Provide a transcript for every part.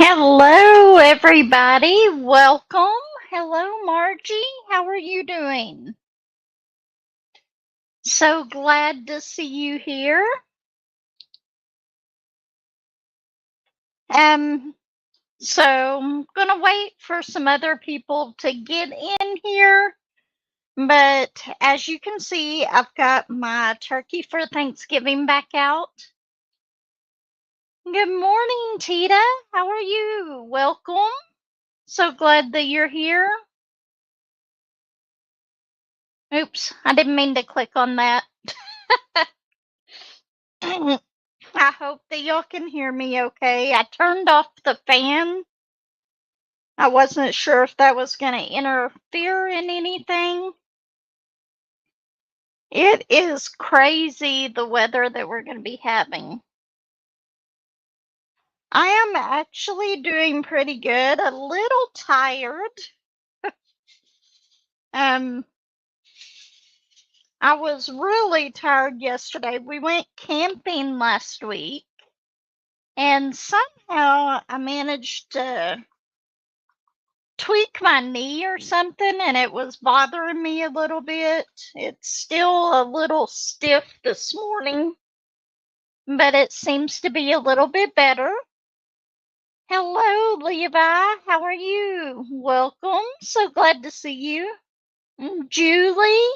Hello, everybody. Welcome. Hello, Margie. How are you doing? So glad to see you here. Um, so I'm gonna wait for some other people to get in here. But as you can see, I've got my turkey for Thanksgiving back out. Good morning, Tita. How are you? Welcome. So glad that you're here. Oops, I didn't mean to click on that. I hope that y'all can hear me okay. I turned off the fan. I wasn't sure if that was going to interfere in anything. It is crazy the weather that we're going to be having. I am actually doing pretty good. A little tired. I was really tired yesterday. We went camping last week, and somehow I managed to tweak my knee or something, and it was bothering me a little bit. It's still a little stiff this morning, but it seems to be a little bit better. Hello, Levi. How are you? Welcome. So glad to see you. Julie,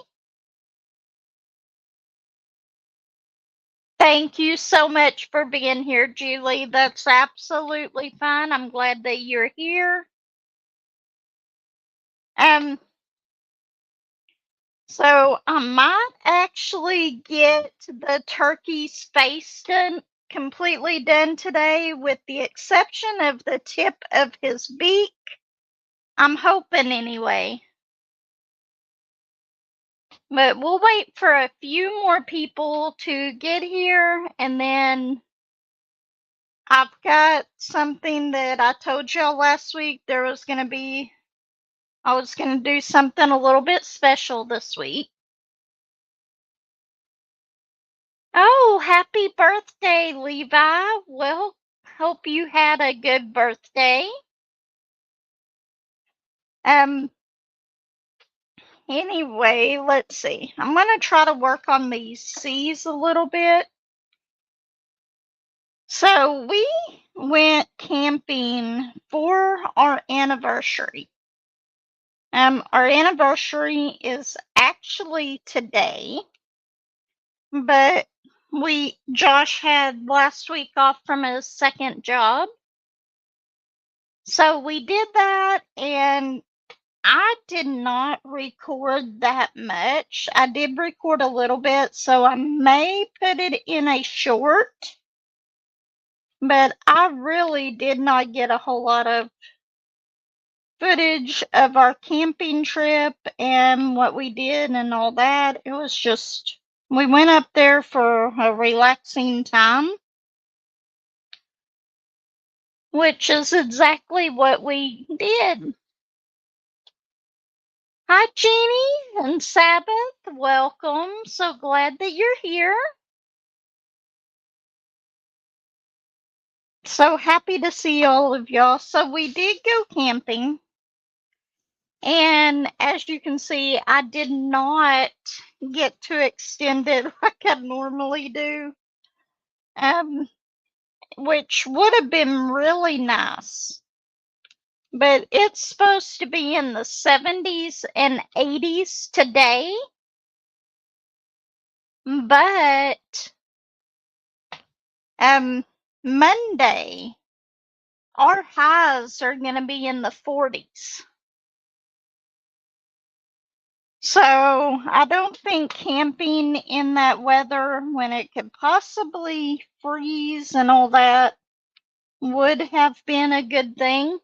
thank you so much for being here, Julie. That's absolutely fine. I'm glad that you're here. So I might actually get the turkey space completely done today, with the exception of the tip of his beak. I'm hoping anyway. But we'll wait for a few more people to get here, and then I've got something that I told y'all last week. I was going to do something a little bit special this week. Oh, happy birthday, Levi. Well, hope you had a good birthday. Anyway, let's see. I'm going to try to work on these C's a little bit. So we went camping for our anniversary. Our anniversary is actually today, but Josh had last week off from his second job. So we did that, and I did not record that much. I did record a little bit, so I may put it in a short, but I really did not get a whole lot of footage of our camping trip and what we did and all that. It was just, we went up there for a relaxing time, which is exactly what we did. Hi, Jeannie and Sabbath. Welcome. So glad that you're here. So happy to see all of y'all. So we did go camping. And as you can see, I did not get to extend it like I normally do, which would have been really nice. But it's supposed to be in the 70s and 80s today. But Monday, our highs are going to be in the 40s. So I don't think camping in that weather, when it could possibly freeze and all that, would have been a good thing.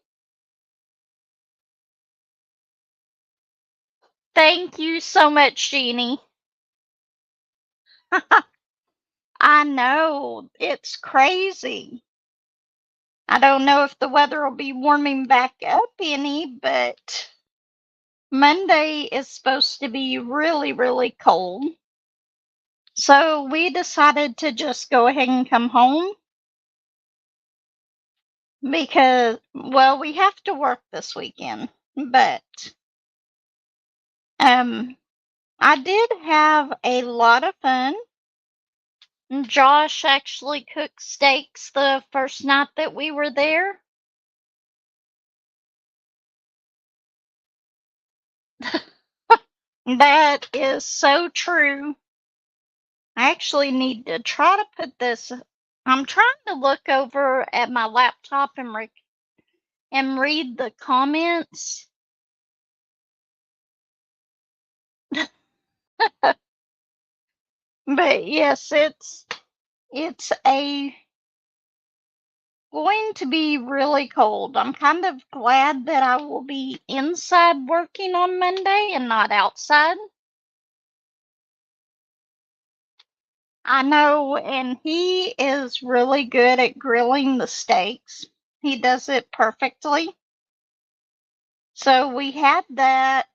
Thank you so much, Jeannie. I know, it's crazy. I don't know if the weather will be warming back up any, but Monday is supposed to be really, really cold. So we decided to just go ahead and come home. because, well, we have to work this weekend, but I did have a lot of fun. Josh actually cooked steaks the first night that we were there. That is so true. I actually need to try to put this. I'm trying to look over at my laptop and read the comments. But yes, it's going to be really cold. I'm kind of glad that I will be inside working on Monday and not outside. I know, and he is really good at grilling the steaks. He does it perfectly. So we had that,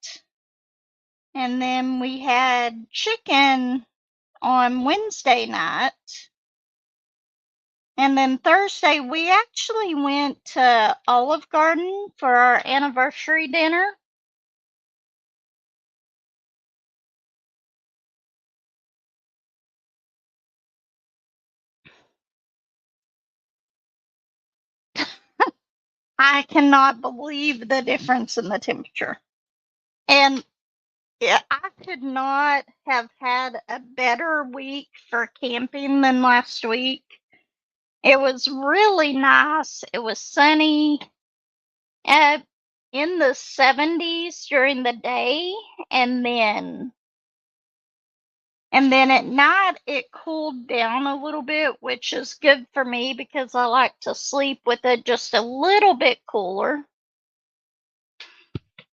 and then we had chicken on Wednesday night. And then Thursday, we actually went to Olive Garden for our anniversary dinner. I cannot believe the difference in the temperature. And yeah, I could not have had a better week for camping than last week. It was really nice. It was sunny, in the 70s during the day, and then at night it cooled down a little bit, which is good for me because I like to sleep with it just a little bit cooler.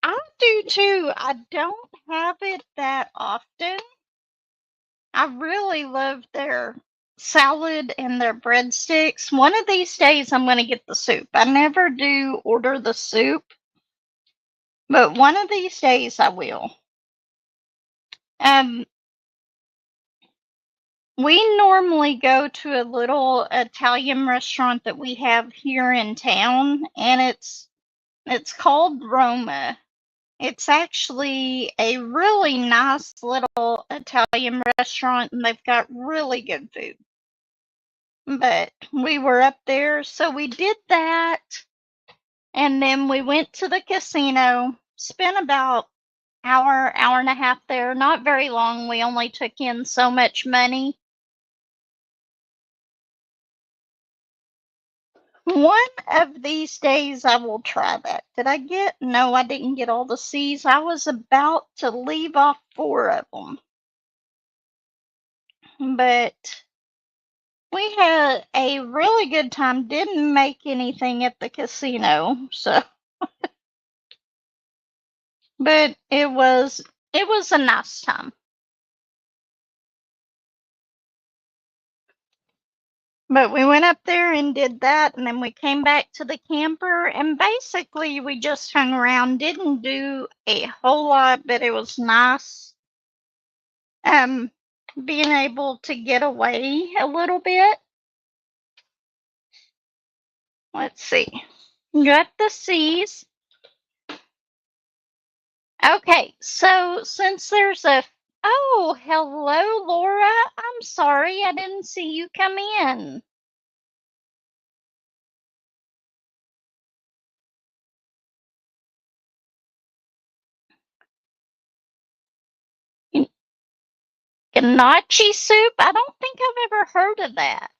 I do too. I don't have it that often. I really love their salad and their breadsticks. One of these days I'm going to get the soup. I never do order the soup, but one of these days I will. Um, we normally go to a little Italian restaurant that we have here in town, and it's called Roma. It's actually a really nice little Italian restaurant, and they've got really good food. But we were up there, so we did that, and then we went to the casino, spent about hour and a half there, not very long. We only took in so much money. One of these days I will try that. Did I get? No, I didn't get all the C's. I was about to leave off 4 of them. But we had a really good time. Didn't make anything at the casino, so but it was a nice time. But we went up there and did that, and then we came back to the camper, and basically we just hung around, didn't do a whole lot, but it was nice being able to get away a little bit. Let's see. Got the C's. Okay, so since there's a oh, hello, Laura. I'm sorry I didn't see you come in. Ganache soup? I don't think I've ever heard of that.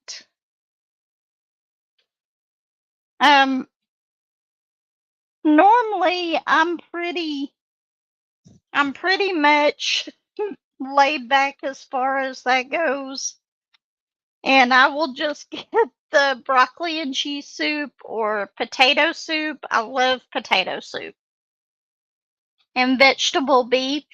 Normally I'm pretty much laid back as far as that goes. And I will just get the broccoli and cheese soup or potato soup. I love potato soup. And vegetable beef.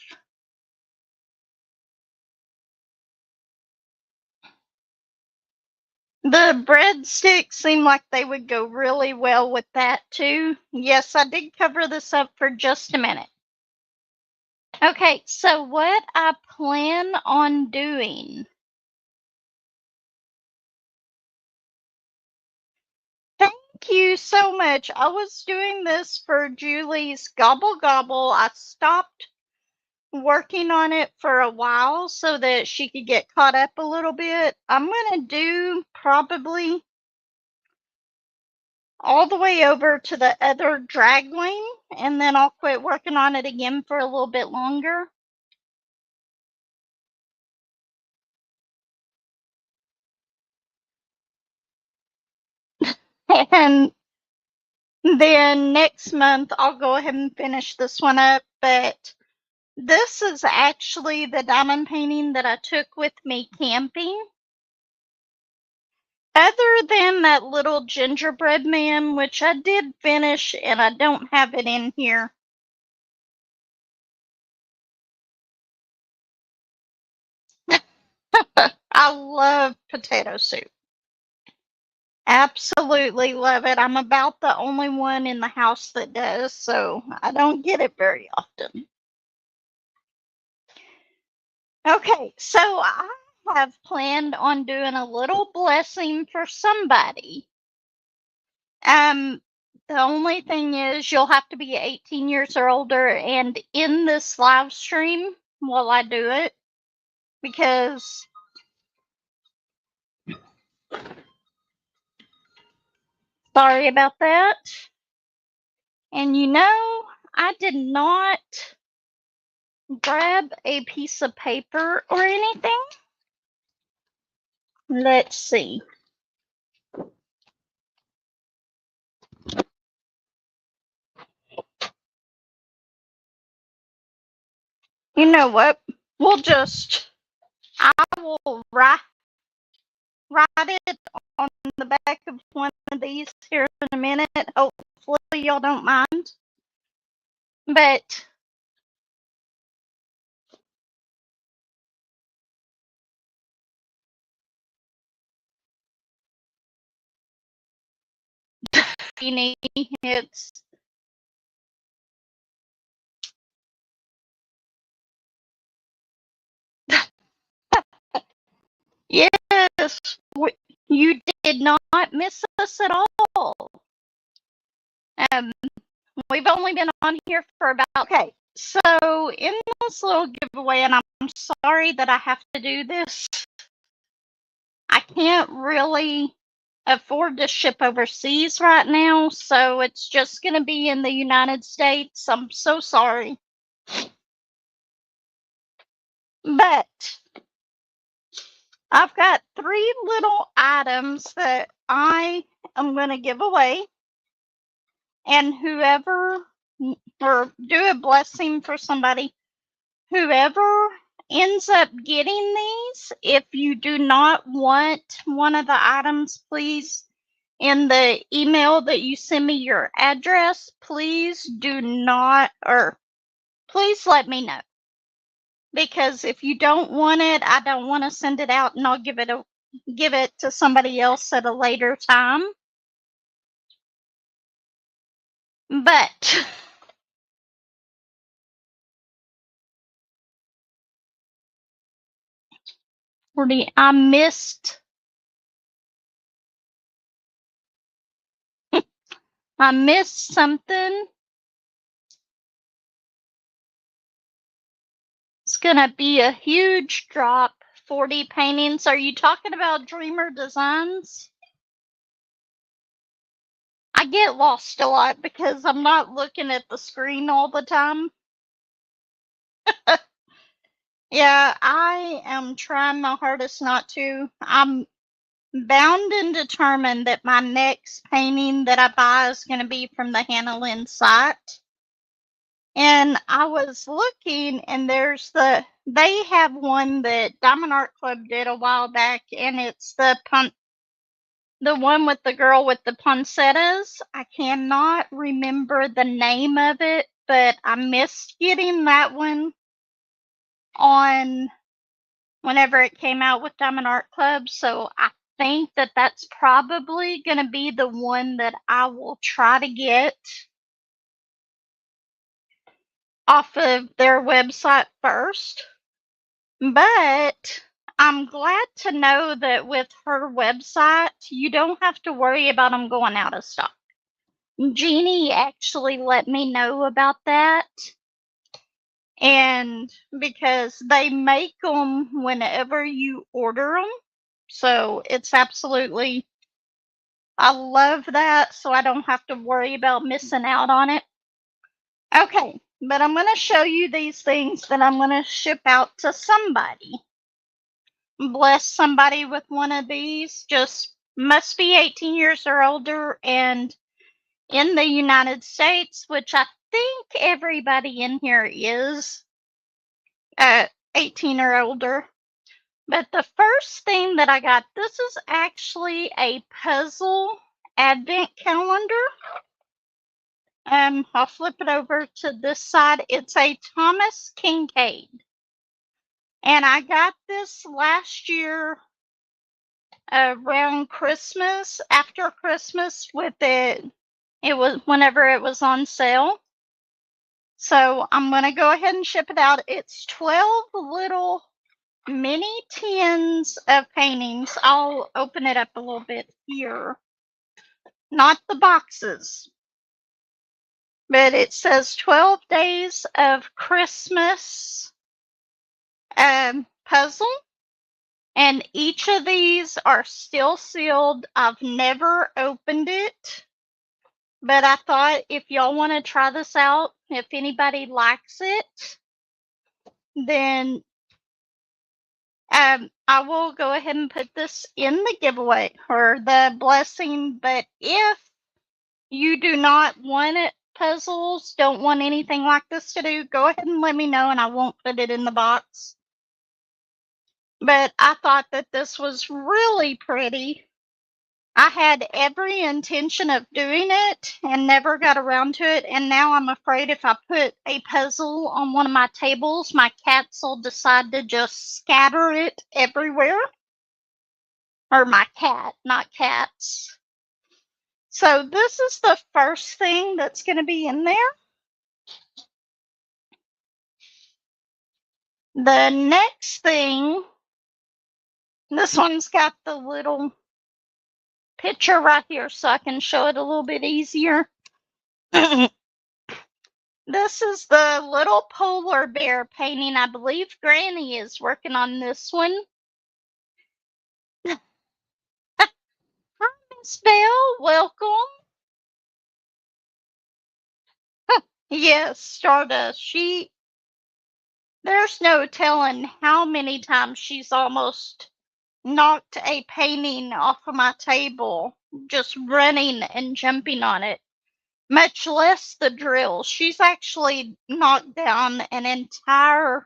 The breadsticks seem like they would go really well with that too. Yes, I did cover this up for just a minute. Okay, so what I plan on doing. Thank Thank you so much. I was doing this for Julie's Gobble Gobble. I stopped working on it for a while so that she could get caught up a little bit. I'm going to do probably all the way over to the other drag wing, and then I'll quit working on it again for a little bit longer. And then next month I'll go ahead and finish this one up. But this is actually the diamond painting that I took with me camping. Other than that little gingerbread man, which I did finish and I don't have it in here. I love potato soup. Absolutely love it. I'm about the only one in the house that does, so I don't get it very often. Okay, so I have planned on doing a little blessing for somebody. The only thing is you'll have to be 18 years or older and in this live stream while I do it, because sorry about that. And I did not grab a piece of paper or anything. Let's see. You know what? I will write it on the back of one of these here in a minute. Hopefully y'all don't mind. But it's yes, you did not miss us at all. Um, we've only been on here for about, okay, so in this little giveaway, and I'm sorry that I have to do this, I can't really afford to ship overseas right now, so it's just going to be in the United States. I'm so sorry. But I've got 3 little items that I am going to give away. And whoever, or do a blessing for somebody, whoever ends up getting these, if you do not want one of the items, please, in the email that you send me your address, please do not, or please let me know. Because if you don't want it, I don't want to send it out and I'll give it to somebody else at a later time. But I missed something. It's gonna be a huge drop. 40 paintings. Are you talking about Dreamer Designs? I get lost a lot because I'm not looking at the screen all the time. Yeah, I am trying my hardest not to. I'm bound and determined that my next painting that I buy is going to be from the Hannah Lynn site. And I was looking, and they have one that Diamond Art Club did a while back, and it's the one with the girl with the poinsettias. I cannot remember the name of it, but I missed getting that one on whenever it came out with Diamond Art Club. So I think that that's probably going to be the one that I will try to get off of their website first. But I'm glad to know that with her website, you don't have to worry about them going out of stock. Jeannie actually let me know about that. And because they make them whenever you order them. So it's absolutely, I love that. So I don't have to worry about missing out on it. Okay, but I'm going to show you these things that I'm going to ship out to somebody. Bless somebody with one of these. Just must be 18 years or older and in the United States, which I think everybody in here is 18 or older. But the first thing that I got, this is actually a puzzle advent calendar. I'll flip it over to this side. It's a Thomas Kincaid. And I got this last year around Christmas, after Christmas with it. It was whenever it was on sale. So I'm going to go ahead and ship it out. It's 12 little mini tins of paintings. I'll open it up a little bit here. Not the boxes. But it says 12 Days of Christmas puzzle. And each of these are still sealed. I've never opened it. But I thought if y'all want to try this out, if anybody likes it, then I will go ahead and put this in the giveaway or the blessing. But if you do not want it, puzzles, don't want anything like this to do, go ahead and let me know and I won't put it in the box. But I thought that this was really pretty. I had every intention of doing it and never got around to it. And now I'm afraid if I put a puzzle on one of my tables, my cats will decide to just scatter it everywhere. Or my cat, not cats. So this is the first thing that's going to be in there. The next thing, this one's got the little picture right here so I can show it a little bit easier. This is the little polar bear painting. I believe Granny is working on this one. Hi, Miss Belle. Welcome. Yes, Stardust. There's no telling how many times she's almost knocked a painting off of my table, just running and jumping on it. Much less the drill. She's actually knocked down an entire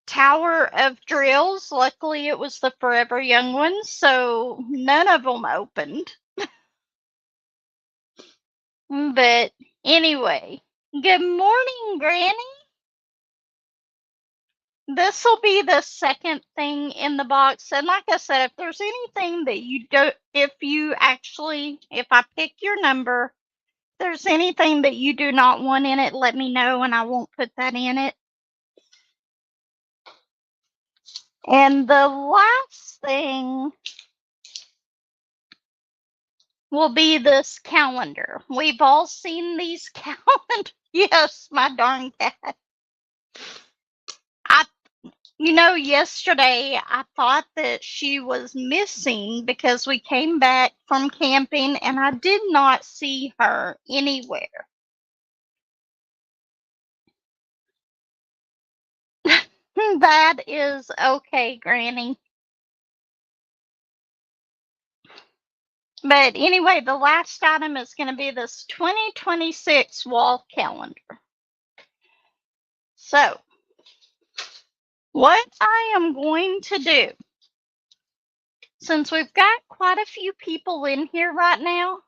tower of drills. Luckily, it was the ForeverYoung ones, so none of them opened. But anyway, good morning, Granny. This will be the second thing in the box. And like I said, if there's anything that you don't, if I pick your number, if there's anything that you do not want in it, let me know and I won't put that in it. And the last thing will be this calendar. We've all seen these calendars. Yes, my darn cat. Yesterday I thought that she was missing because we came back from camping and I did not see her anywhere. That is okay, Granny. But anyway, the last item is going to be this 2026 wall calendar. So, what I am going to do, since we've got quite a few people in here right now,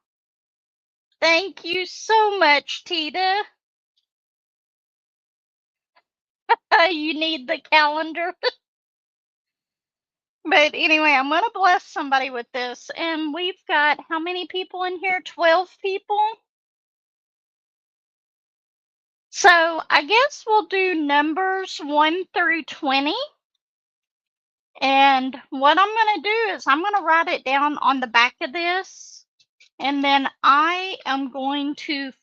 thank you so much, Tita. You need the calendar. But anyway, I'm going to bless somebody with this. And we've got how many people in here? 12 people? So I guess we'll do numbers 1 through 20. And what I'm going to do is I'm going to write it down on the back of this. And then I'm going to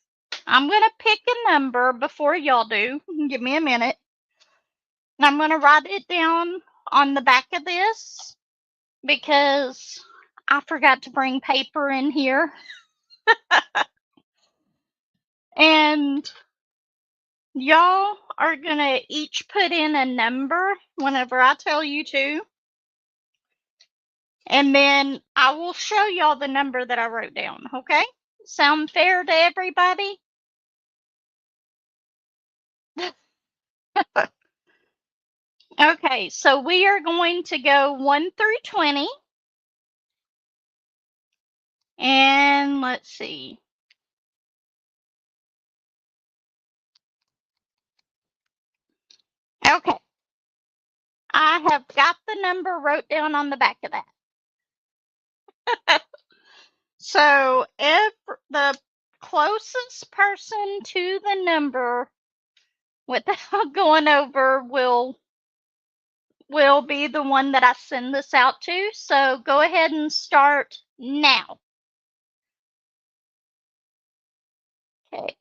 pick a number before y'all do. Give me a minute. And I'm going to write it down on the back of this because I forgot to bring paper in here. And y'all are going to each put in a number whenever I tell you to. And then I will show y'all the number that I wrote down, okay? Sound fair to everybody? Okay, so we are going to go 1 through 20. And let's see. Okay. I have got the number wrote down on the back of that. So the closest person to the number without going over will be the one that I send this out to. So go ahead and start now. Okay.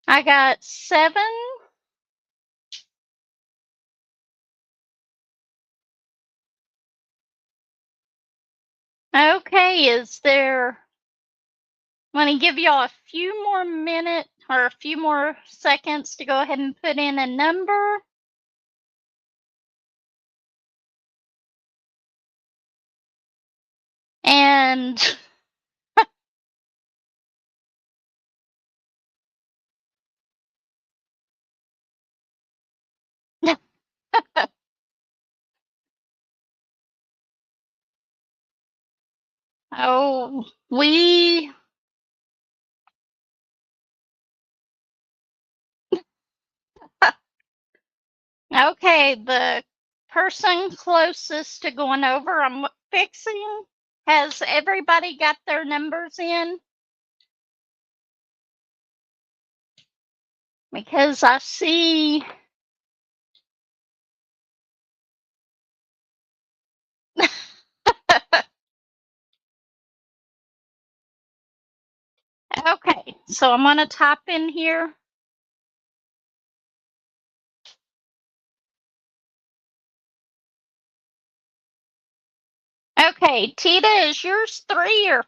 I got 7. Okay, is there... I'm going to give y'all a few more minutes or a few more seconds to go ahead and put in a number. And oh, okay, the person closest to going over, I'm fixing. Has everybody got their numbers in? Because I see... Okay, so I'm going to type in here. Okay, Tita, is yours 3 or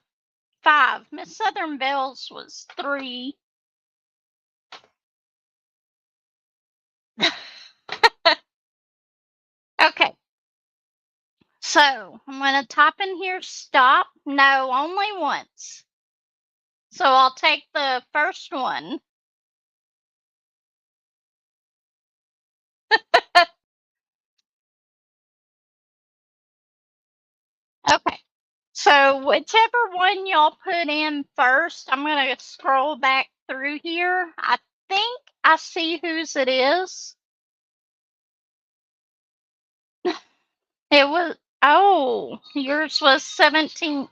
5? Miss Southern Bells was 3. Okay. So I'm going to type in here stop. No, only once. So I'll take the first one. Okay. So whichever one y'all put in first, I'm going to scroll back through here. I think I see whose it is. It was, oh, yours was 17.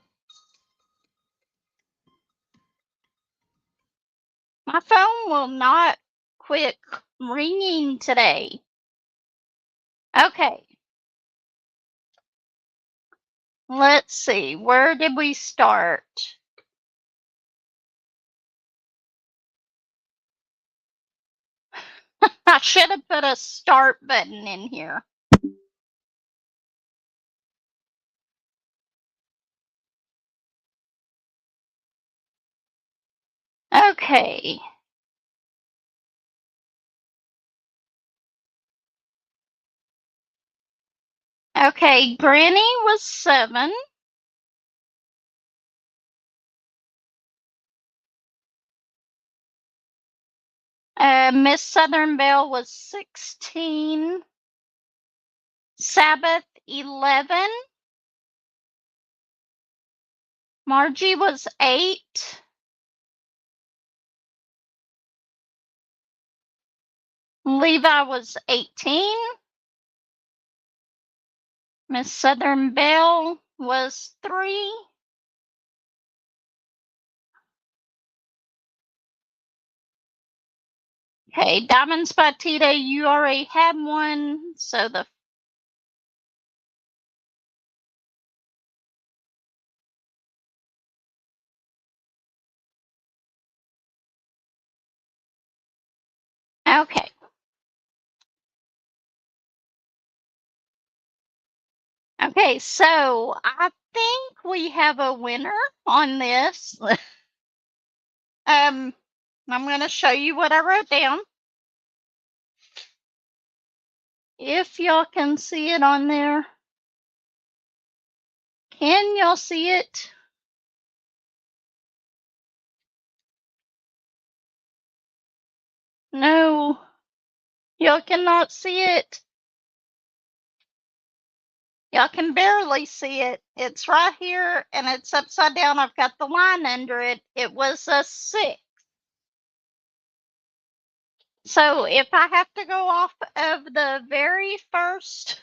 My phone will not quit ringing today. Okay. Let's see. Where did we start? I should have put a start button in here. Okay. Okay, Granny was 7. Miss Southern Belle was 16. Sabbath 11. Margie was 8. Levi was 18. Miss Southern Belle was 3. Okay, Diamonds by Tita, you already had one, so the okay. Okay, so I think we have a winner on this. I'm going to show you what I wrote down. If y'all can see it on there. Can y'all see it? No, y'all cannot see it. Y'all can barely see it. It's right here and it's upside down. I've got the line under it. It was a 6. So if I have to go off of the very first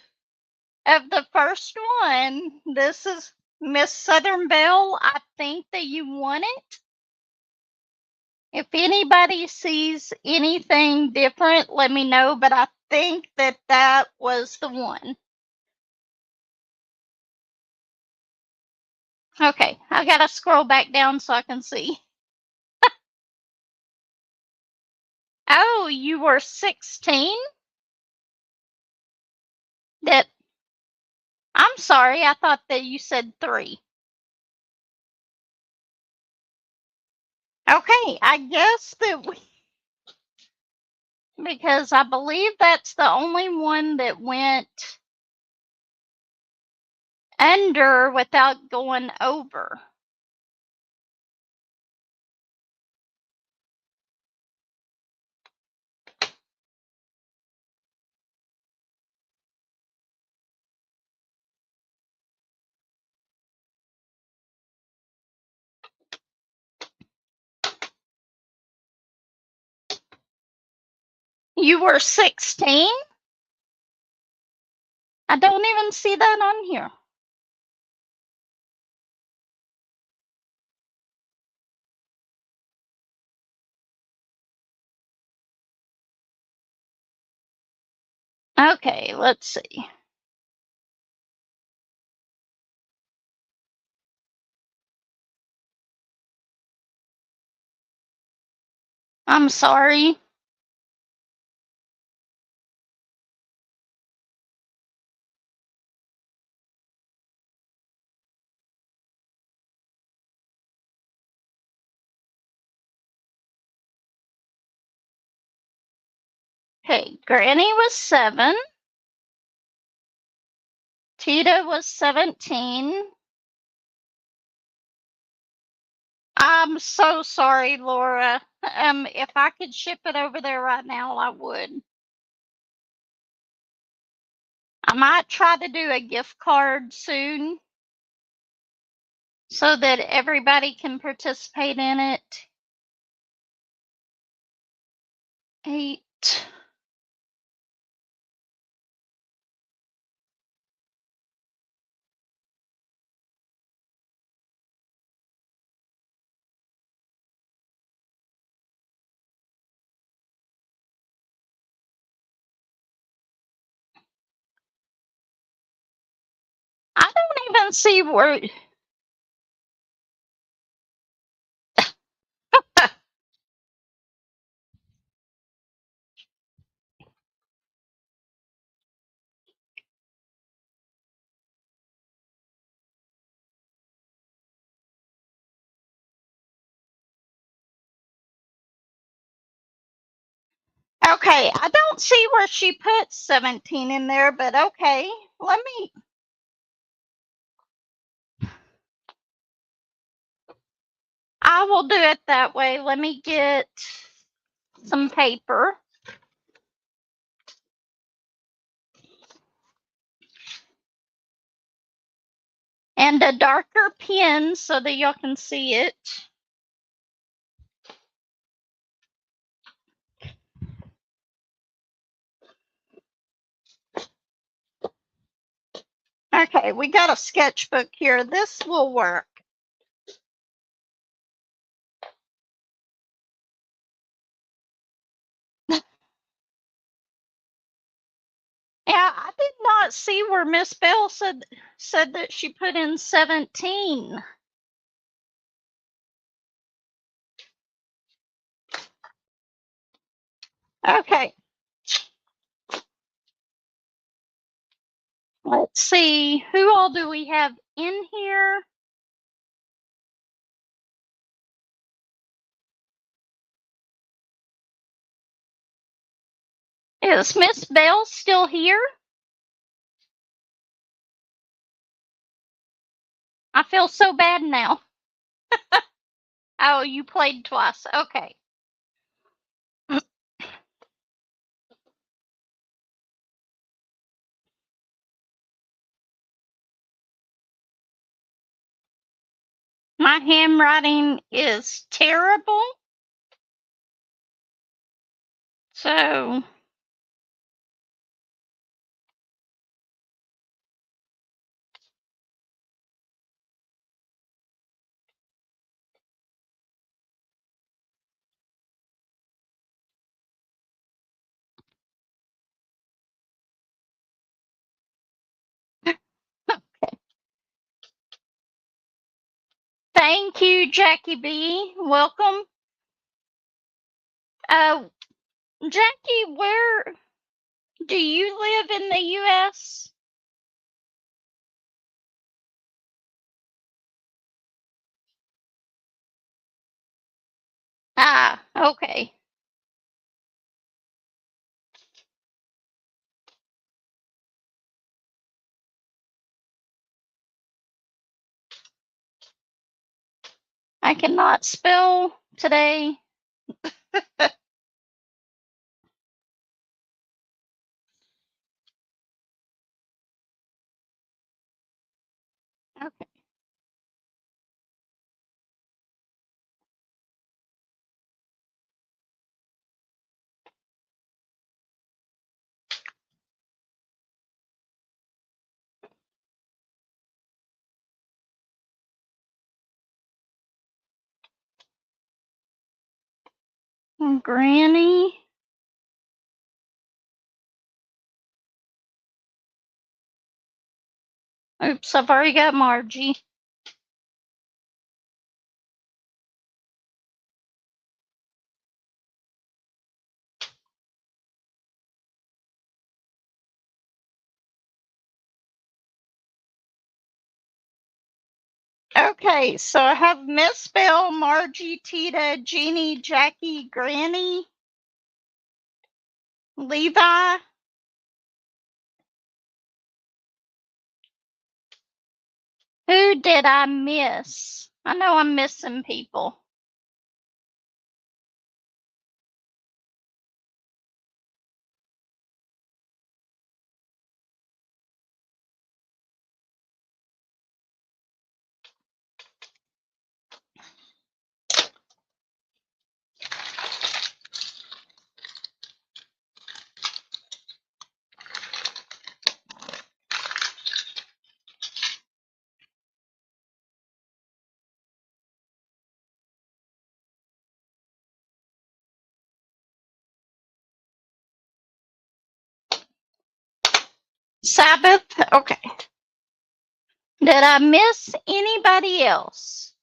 of the first one, this is Miss Southern Belle. I think that you won it. If anybody sees anything different, let me know, but I think that that was the one. Okay, I gotta scroll back down so I can see. Oh, you were 16? That I'm sorry, I thought that you said 3. Okay, I guess that we, because I believe that's the only one that went under without going over. You were 16? I don't even see that on here. Okay, let's see. I'm sorry. Okay, Granny was 7. Tita was 17. I'm so sorry, Laura. If I could ship it over there right now, I would. I might try to do a gift card soon so that everybody can participate in it. 8. I don't even see where. Okay, I don't see where she put 17 in there, but okay. Let me. I will do it that way. Let me get some paper. And a darker pen so that y'all can see it. Okay, we got a sketchbook here. This will work. Yeah, I did not see where Miss Bell said that she put in 17. Okay. Let's see. Who all do we have in here? Is Miss Bell still here? I feel so bad now. Oh, you played twice. Okay. My handwriting is terrible. So, thank you, Jackie B. Welcome. Jackie, where do you live in the U.S.? Ah, okay. I cannot spell today. Okay. Granny. Oops, I've already got Margie. Okay, so I have Miss Bell, Margie, Tita, Jeannie, Jackie, Granny, Levi. Who did I miss? I know I'm missing people. Sabbath. Okay. Did I miss anybody else?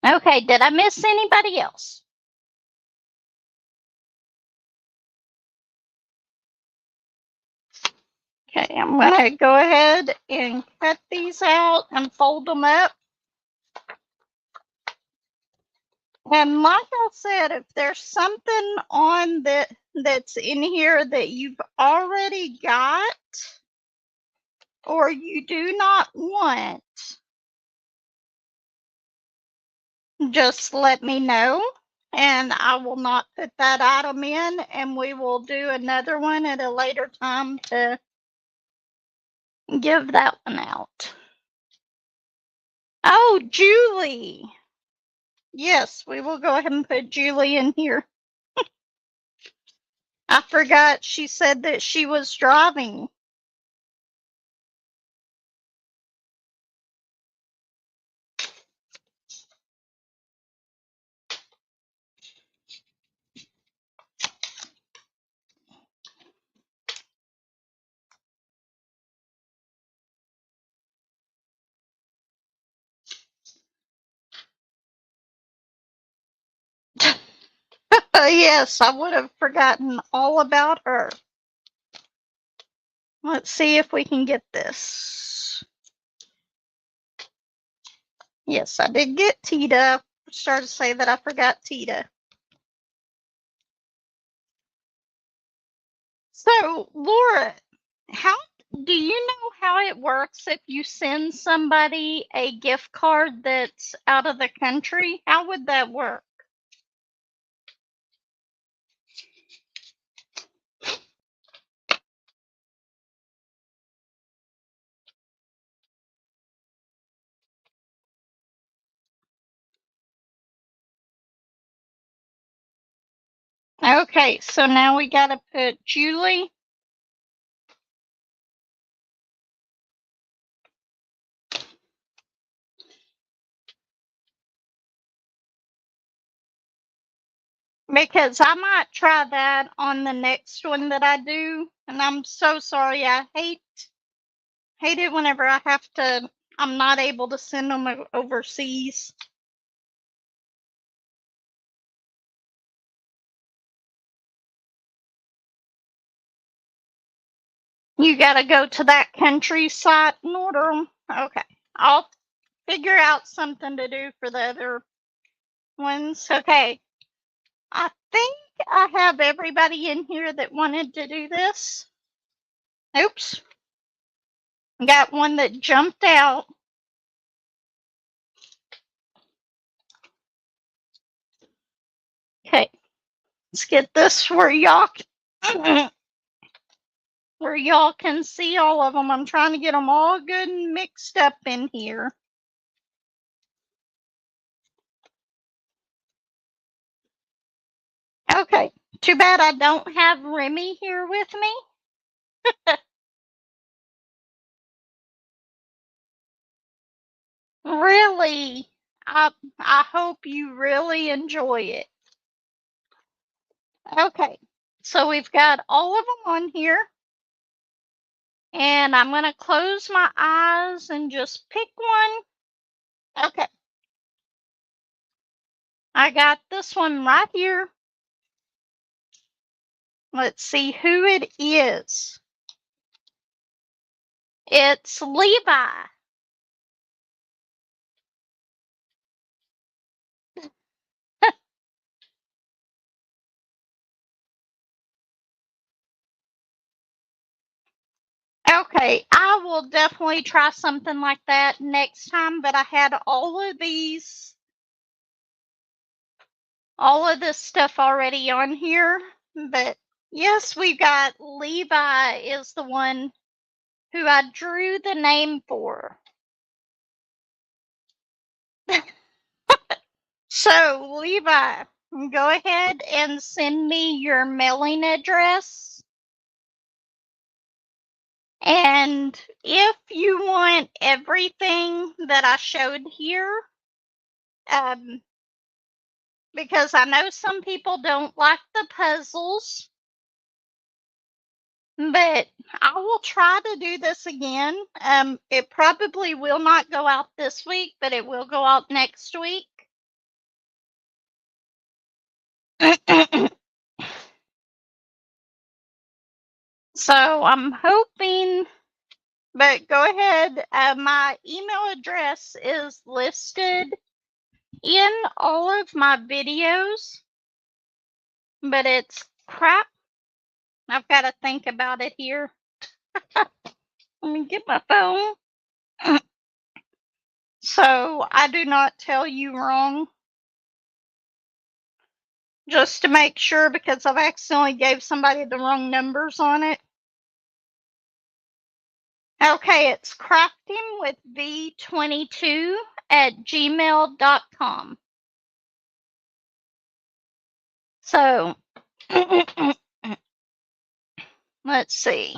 Okay, did I miss anybody else? Okay, I'm going to go ahead and cut these out and fold them up. And like I said, if there's something on that's in here that you've already got or you do not want, just let me know and I will not put that item in, and we will do another one at a later time to give that one out. Oh, Julie. Yes, we will go ahead and put Julie in here. I forgot she said that she was driving. So yes, I would have forgotten all about her. Let's see if we can get this. Yes, I did get Tita. I started to say that I forgot Tita. So, Laura, how do you know how it works if you send somebody a gift card that's out of the country? How would that work? Okay, so now we got to put Julie. Because I might try that on the next one that I do. And I'm so sorry. I hate it whenever I'm not able to send them overseas. You got to go to that country site and order them. Okay. I'll figure out something to do for the other ones. Okay. I think I have everybody in here that wanted to do this. Oops. Got one that jumped out. Okay. Let's get this where y'all can see all of them. I'm trying to get them all good and mixed up in here. Okay. Too bad I don't have Remy here with me. Really, I hope you really enjoy it. Okay, so we've got all of them on here, and I'm gonna close my eyes and just pick one. Okay, I got this one right here. Let's see who it is. It's Levi. Okay, I will definitely try something like that next time, but I had all of this stuff already on here. But yes, we got Levi is the one who I drew the name for. So, Levi, go ahead and send me your mailing address. And if you want everything that I showed here, um, because I know some people don't like the puzzles, but I will try to do this again. It probably will not go out this week, but it will go out next week. So I'm hoping, but go ahead. My email address is listed in all of my videos, but it's crap. I've got to think about it here. Let me get my phone. So I do not tell you wrong. Just to make sure, because I've accidentally gave somebody the wrong numbers on it. Okay, it's craftingwithv22@gmail.com. So let's see.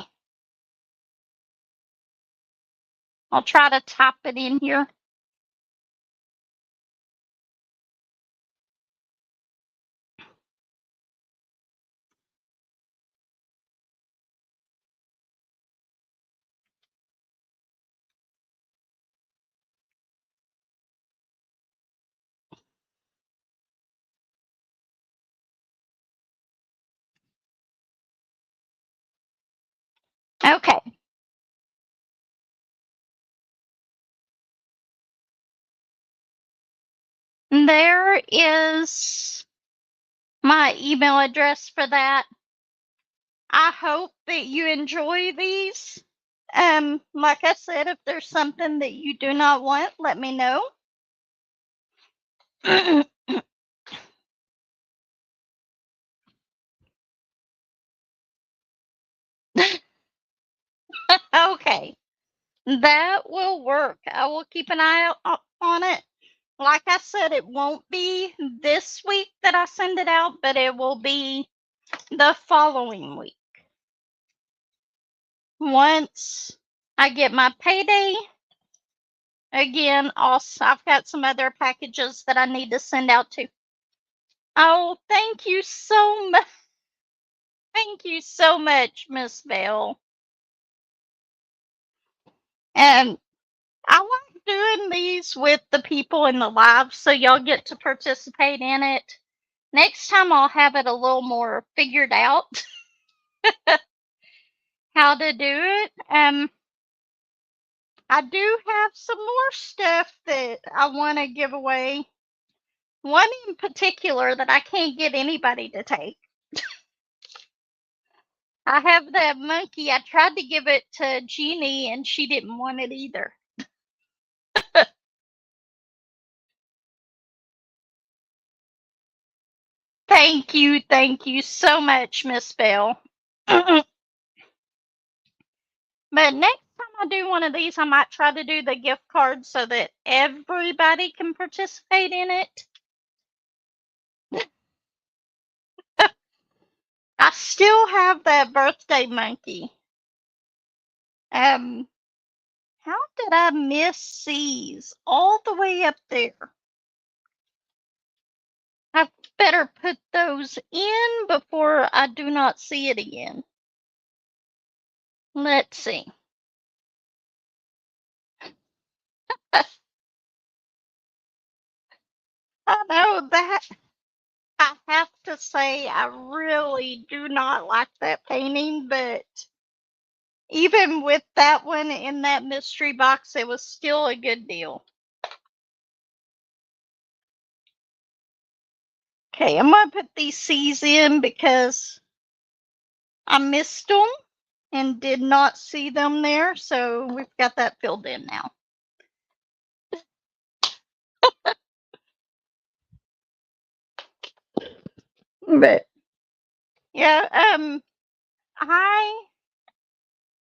I'll try to type it in here. Okay. There is my email address for that. I hope that you enjoy these. Like I said, if there's something that you do not want, let me know. Okay, that will work. I will keep an eye out on it. Like I said, it won't be this week that I send it out, but it will be the following week. Once I get my payday, again, also, I've got some other packages that I need to send out to. Oh, thank you so much. Thank you so much, Miss Bell. And I like doing these with the people in the live so y'all get to participate in it. Next time I'll have it a little more figured out how to do it. I do have some more stuff that I want to give away. One in particular that I can't get anybody to take. I have that monkey. I tried to give it to Jeannie and she didn't want it either. Thank you so much, Miss Bell. But next time I do one of these, I might try to do the gift card so that everybody can participate in it. I still have that birthday monkey. How did I miss C's all the way up there? I better put those in before I do not see it again. Let's see. I know that. I have to say, I really do not like that painting, but even with that one in that mystery box, it was still a good deal. Okay, I'm going to put these C's in because I missed them and did not see them there, so we've got that filled in now. But yeah, I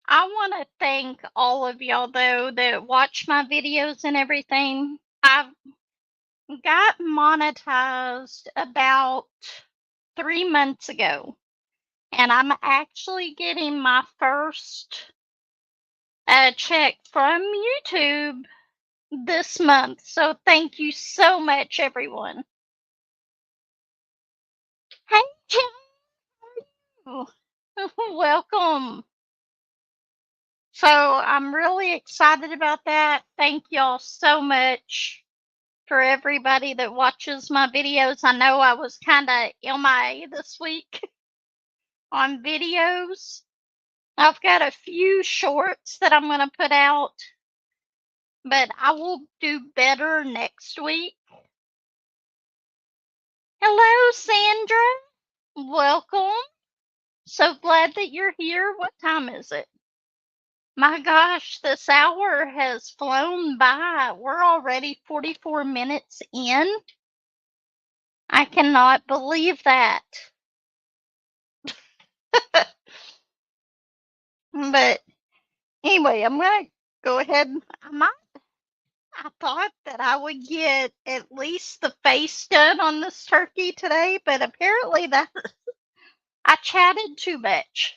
want to thank all of y'all though that watch my videos and everything. I've got monetized about 3 months ago, and I'm actually getting my first check from YouTube this month. So thank you so much, everyone. Hey, Jim. Welcome. So I'm really excited about that. Thank y'all so much for everybody that watches my videos. I know I was kind of MIA this week on videos. I've got a few shorts that I'm going to put out, but I will do better next week. Hello, Sandra. Welcome. So glad that you're here. What time is it? My gosh, this hour has flown by. We're already 44 minutes in. I cannot believe that. But anyway, I'm going to go ahead. I thought that I would get at least the face done on this turkey today, but apparently that I chatted too much.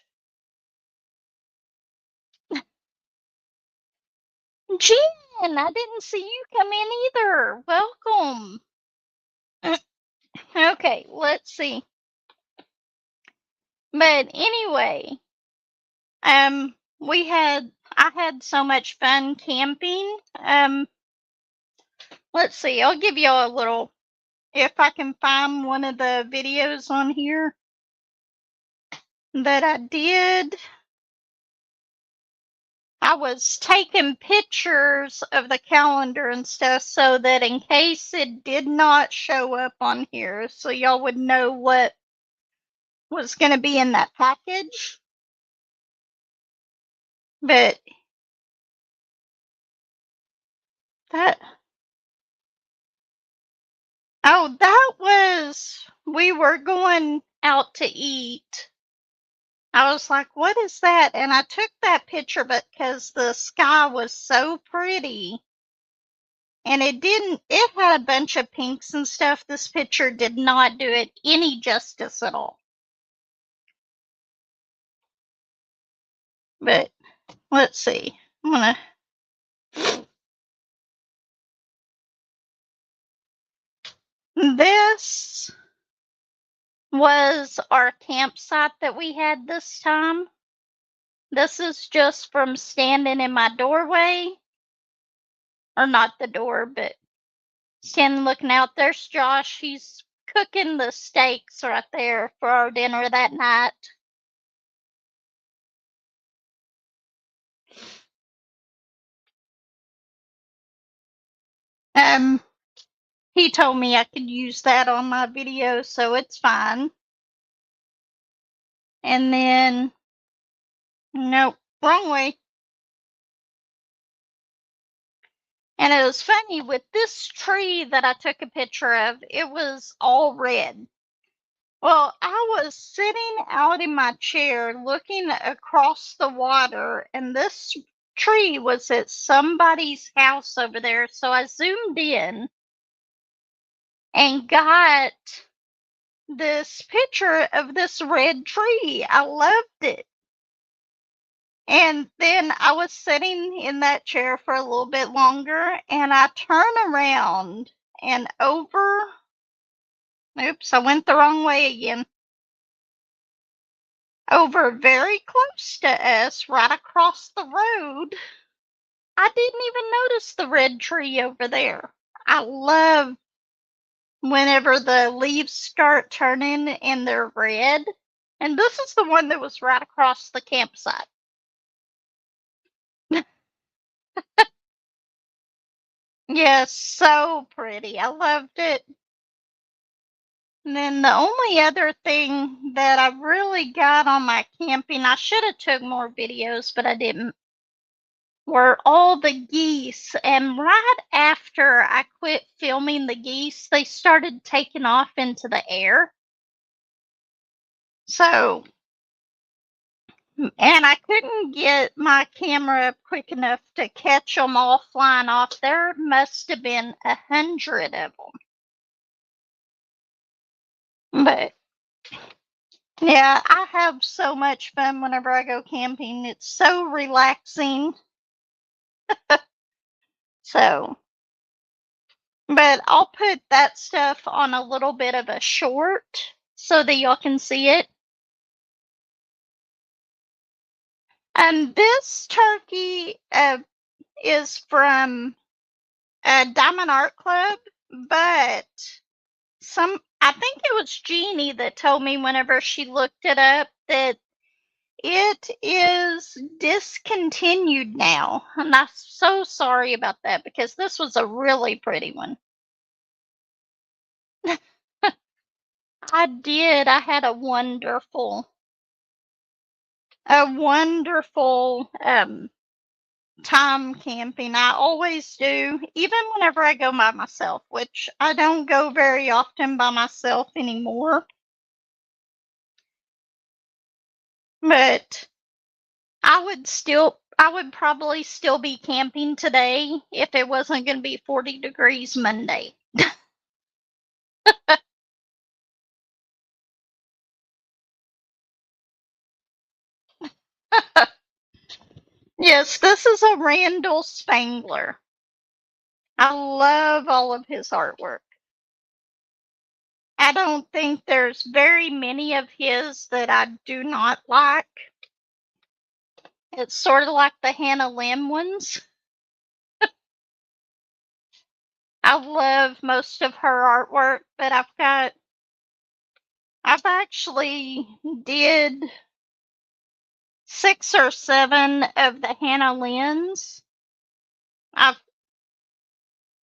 Jen, I didn't see you come in either. Welcome. Okay, let's see. But anyway, I had so much fun camping. Let's see. I'll give you a little, if I can find one of the videos on here that I did. I was taking pictures of the calendar and stuff so that in case it did not show up on here, so y'all would know what was going to be in that package. But that we were going out to eat. I was like, what is that? And I took that picture because the sky was so pretty. And it had a bunch of pinks and stuff. This picture did not do it any justice at all. But let's see. This was our campsite that we had this time. This is just from standing in my doorway. Or not the door, but standing looking out. There's Josh. He's cooking the steaks right there for our dinner that night. He told me I could use that on my video, so it's fine. And then, nope, wrong way. And it was funny, with this tree that I took a picture of, it was all red. Well, I was sitting out in my chair looking across the water, and this tree was at somebody's house over there. So I zoomed in and got this picture of this red tree. I loved it. And then I was sitting in that chair for a little bit longer, and I turn around and oops, I went the wrong way again. Over very close to us, right across the road, I didn't even notice the red tree over there. I love whenever the leaves start turning and they're red. And this is the one that was right across the campsite. Yes, so pretty. I loved it. And then the only other thing that I really got on my camping, I should have took more videos, but I didn't, were all the geese. And right after I quit filming the geese, they started taking off into the air. So, and I couldn't get my camera up quick enough to catch them all flying off. There must have been 100 of them. But yeah, I have so much fun whenever I go camping. It's so relaxing. So, but I'll put that stuff on a little bit of a short so that y'all can see it. And this turkey is from Diamond Art Club, but I think it was Jeannie that told me whenever she looked it up that it is discontinued now. And I'm so sorry about that because this was a really pretty one. I did. I had a wonderful time camping. I always do, even whenever I go by myself, which I don't go very often by myself anymore. But I would probably still be camping today if it wasn't going to be 40 degrees Monday. Yes, this is a Randall Spangler. I love all of his artwork. I don't think there's very many of his that I do not like. It's sort of like the Hannah Lim ones. I love most of her artwork, but I've actually did 6 or 7 of the Hannah Lynn's.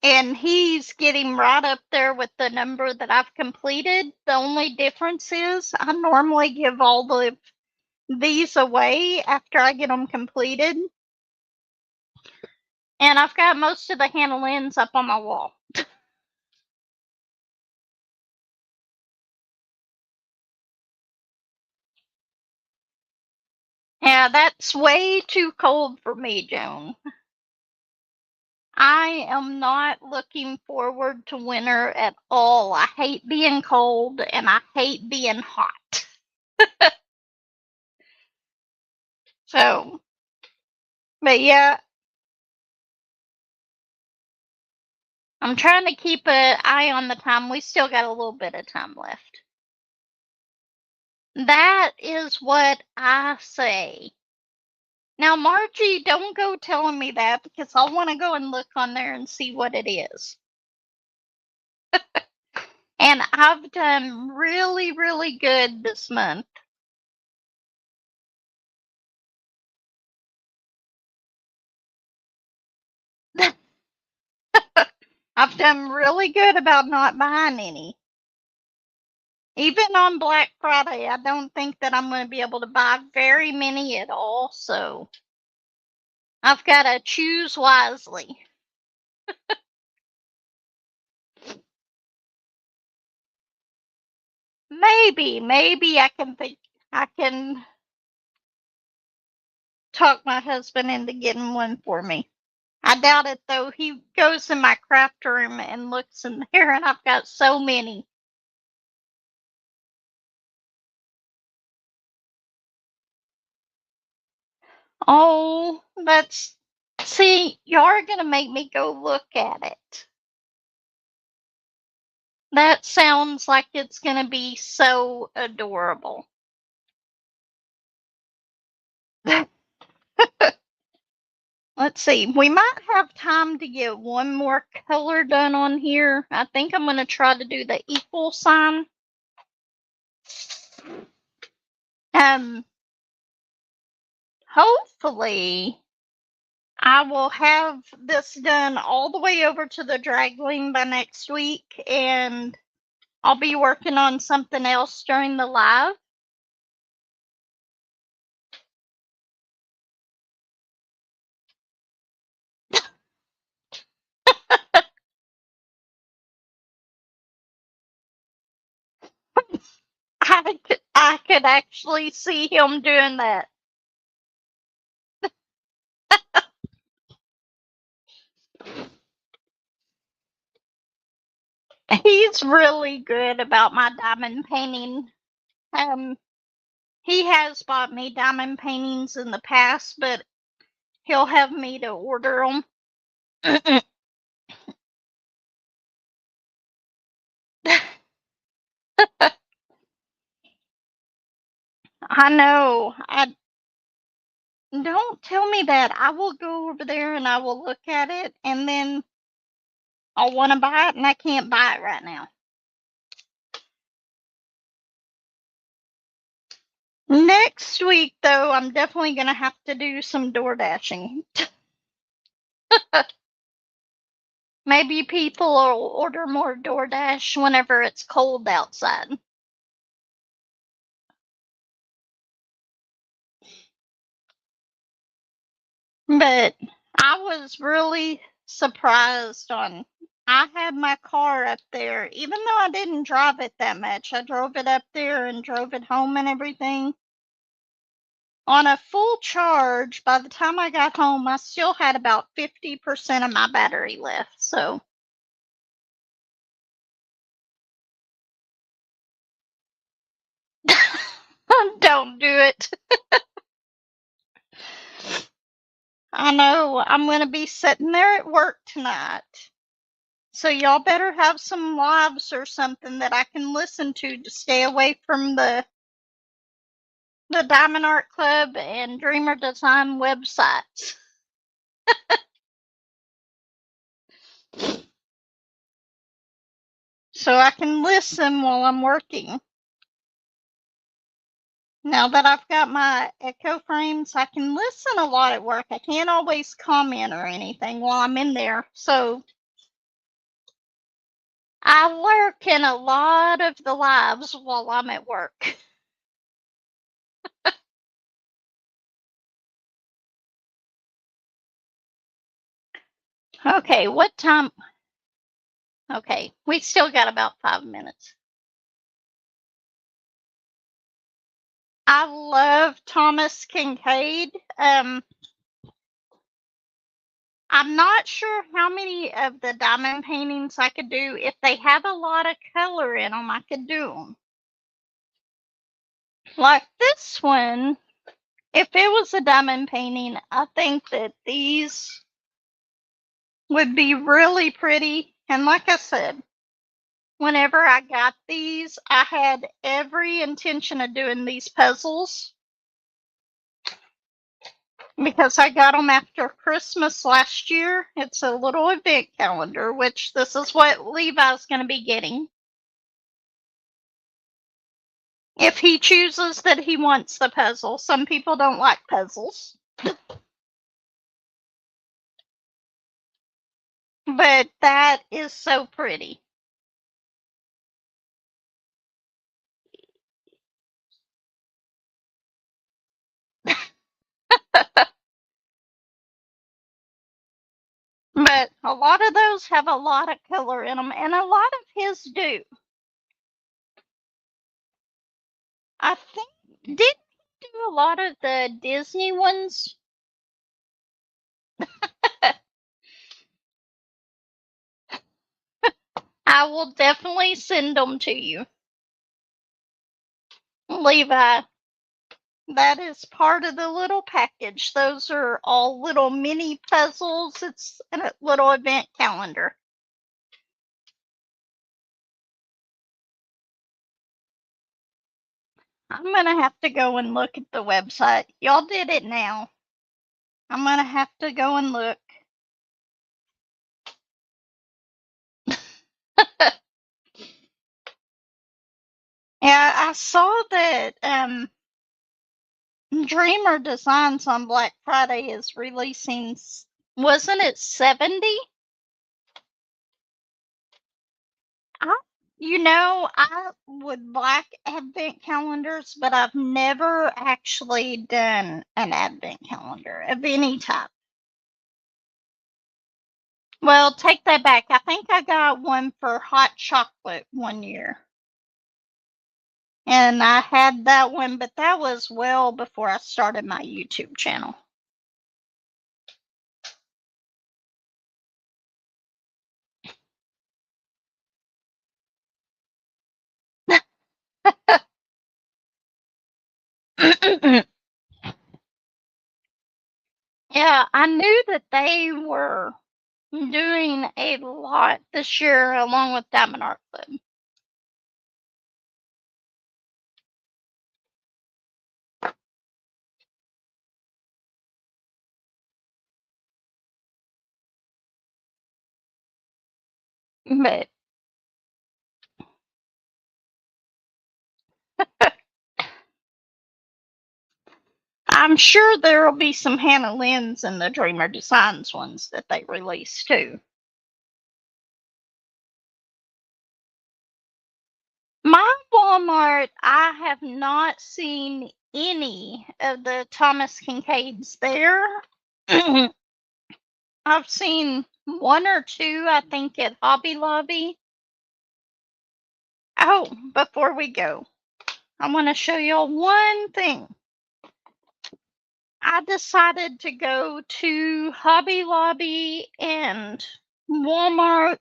And he's getting right up there with the number that I've completed. The only difference is I normally give all of these away after I get them completed. And I've got most of the Hannah Lynn's up on my wall. Yeah, that's way too cold for me, Joan. I am not looking forward to winter at all. I hate being cold and I hate being hot. So, but yeah, I'm trying to keep an eye on the time. We still got a little bit of time left. That is what I say. Now, Margie, don't go telling me that because I want to go and look on there and see what it is. And I've done really, really good this month. I've done really good about not buying any. Even on Black Friday, I don't think that I'm going to be able to buy very many at all, so I've got to choose wisely. Maybe I can talk my husband into getting one for me. I doubt it though. He goes in my craft room and looks in there, and I've got so many. Oh, that's see, you're gonna make me go look at it. That sounds like it's gonna be so adorable. Let's see, we might have time to get one more color done on here. I think I'm gonna try to do the equal sign. Um, hopefully I will have this done all the way over to the dragline by next week, and I'll be working on something else during the live. I could actually see him doing that. He's really good about my diamond painting. Um, he has bought me diamond paintings in the past, but he'll have me to order them. I know. I don't tell me that. I will go over there and I will look at it, and then I'll want to buy it, and I can't buy it right now. Next week, though, I'm definitely going to have to do some door dashing. Maybe people will order more DoorDash whenever it's cold outside. But I was really surprised on. I had my car up there, even though I didn't drive it that much. I drove it up there and drove it home and everything. On a full charge, by the time I got home, I still had about 50% of my battery left. So don't do it. I know I'm going to be sitting there at work tonight. So y'all better have some lives or something that I can listen to stay away from the Diamond Art Club and Dreamer Design websites. So I can listen while I'm working. Now that I've got my Echo frames, I can listen a lot at work. I can't always comment or anything while I'm in there. So I lurk in a lot of the lives while I'm at work. Okay, what time? Okay, we still got about 5 minutes. I love Thomas Kincaid. I'm not sure how many of the diamond paintings I could do. If they have a lot of color in them, I could do them. Like this one, if it was a diamond painting, I think that these would be really pretty. And like I said, whenever I got these, I had every intention of doing these puzzles because I got them after Christmas last year. It's a little event calendar, which this is what Levi's going to be getting. If he chooses that he wants the puzzle. Some people don't like puzzles. But that is so pretty. But a lot of those have a lot of color in them, and a lot of his do. I think, did he do a lot of the Disney ones? I will definitely send them to you. Levi, that is part of the little package. Those are all little mini puzzles. It's a little event calendar. I'm going to have to go and look at the website. Y'all did it now. I'm going to have to go and look. Yeah, I saw that Dreamer Designs on Black Friday is releasing, wasn't it 70? I would like advent calendars, but I've never actually done an advent calendar of any type. Well, take that back. I think I got one for hot chocolate one year. And I had that one, but that was well before I started my YouTube channel. Yeah, I knew that they were doing a lot this year along with Diamond Art Club. But I'm sure there will be some Hannah Lynn's and the Dreamer Designs ones that they release too. My Walmart, I have not seen any of the Thomas Kincaids there. I've seen one or two, I think, at Hobby Lobby. Oh, before we go, I want to show y'all one thing. I decided to go to Hobby Lobby and Walmart.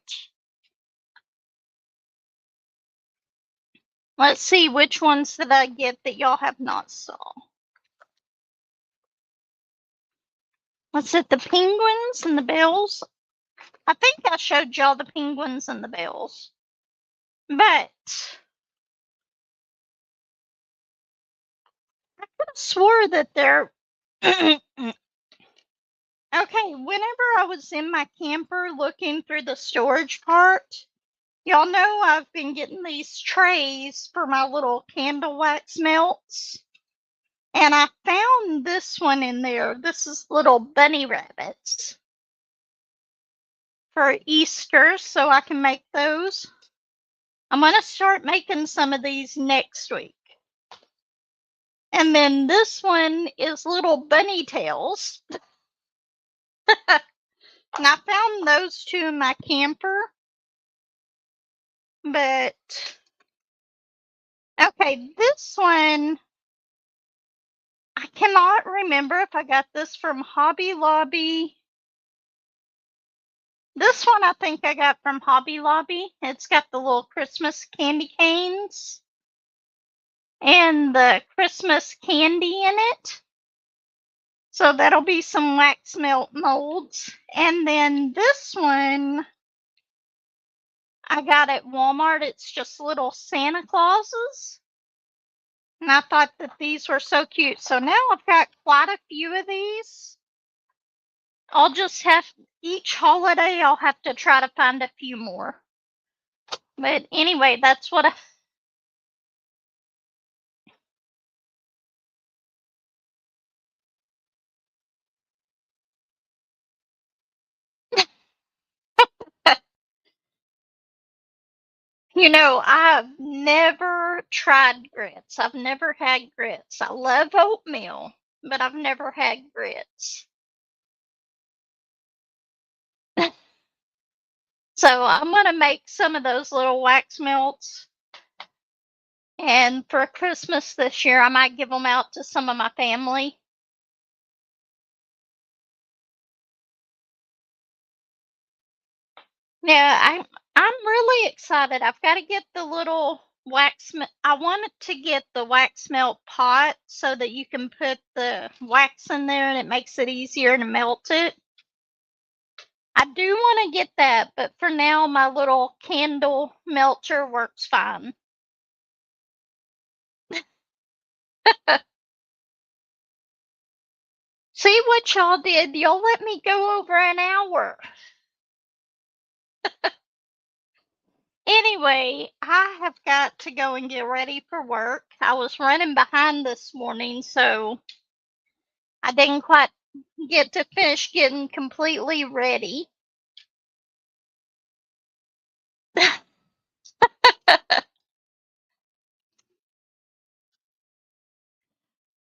Let's see which ones did I get that y'all have not saw. What's it? The penguins and the bells? I think I showed y'all the penguins and the bells. But I could have swore that they're okay, whenever I was in my camper looking through the storage part, y'all know I've been getting these trays for my little candle wax melts. And I found this one in there. This is little bunny rabbits for Easter, so I can make those. I'm going to start making some of these next week. And then this one is little bunny tails. And I found those two in my camper. But, okay, this one, I cannot remember if I got this from Hobby Lobby. This one I think I got from Hobby Lobby. It's got the little Christmas candy canes and the Christmas candy in it. So that'll be some wax melt molds. And then this one I got at Walmart. It's just little Santa Clauses. And I thought that these were so cute. So now I've got quite a few of these. I'll just have, each holiday I'll have to try to find a few more. But anyway, that's what I... You know, I've never tried grits. I've never had grits. I love oatmeal, but I've never had grits. So I'm going to make some of those little wax melts. And for Christmas this year, I might give them out to some of my family. Yeah, I'm really excited. I've got to get the little I wanted to get the wax melt pot so that you can put the wax in there and it makes it easier to melt it. I do want to get that, but for now my little candle melter works fine. See what y'all did? Y'all let me go over an hour. Anyway, I have got to go and get ready for work. I was running behind this morning, so I didn't quite get to finish getting completely ready.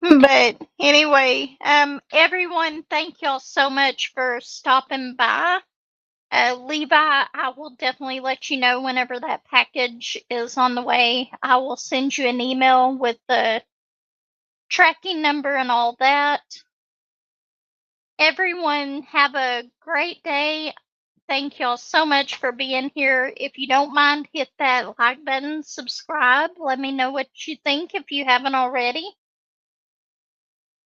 But anyway, everyone, thank y'all so much for stopping by. Levi, I will definitely let you know whenever that package is on the way. I will send you an email with the tracking number and all that. Everyone, have a great day. Thank y'all so much for being here. If you don't mind, hit that like button, subscribe. Let me know what you think if you haven't already.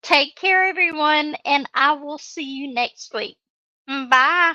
Take care, everyone, and I will see you next week. Bye.